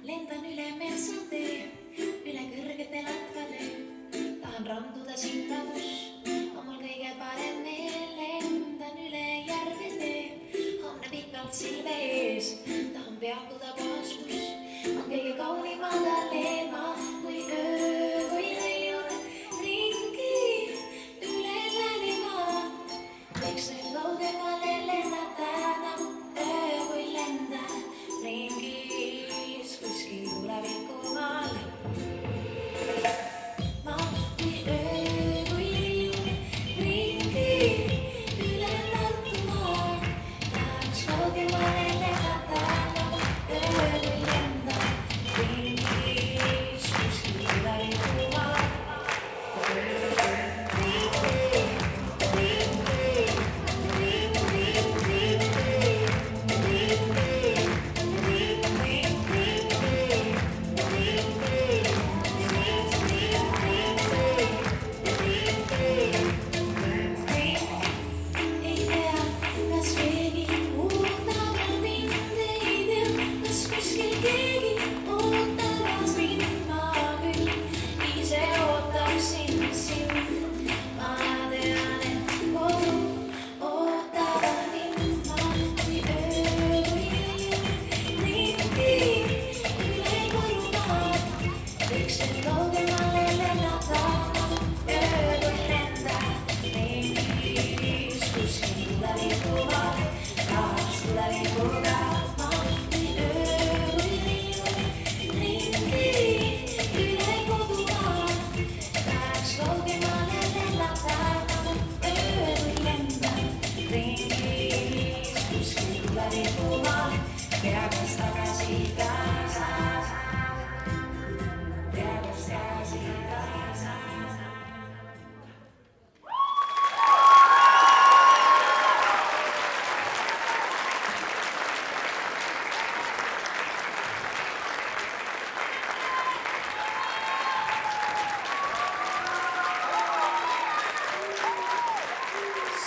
Lendan üle metsatee, üle kõrgete latvade. Tahan randuda sinna, kus on mul kõige parem meel. Lendan üle järvede, homne pikalt silme ees. Tahan peatuda kohas, kus on kõige kaunimad alleema. Kui öö, kui leiun ringi üle Läänemaa. Võiks nüüd kaugemale lennata nagu öö, kui lenda ringis kuskil tulevikumaal. Ma kui öö, kui leiun ringi üle Tartumaa. Tahaks kaugemale lennata nagu öö, kui lenda ringis kuskil tulevikumaal. Ei tea, kas keegi ootab mind, ei tea, kas kuskil keegi ootamas mind. Ma küll ise ootaksin sind. Ma tean, et kodu ootab mind. Ma kui öö, kui leiun ringi üle Võrumaad. Võiks nüüd kaugemale lennata nagu öö, kui lenda ringis kuskil tulevikumaal. Tahaks tulevikuga. Ma kui öö, kui leiun ringi üle kodumaa. Tahaks kaugemale lennata nagu öö, kui lenda ringis kuskil tulevikumaal. Tea, kas tagasi kaasa. Tea, kas tagasi kaasa.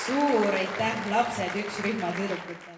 Suur aitäh, lapsed, üks rühma tüdrukutele.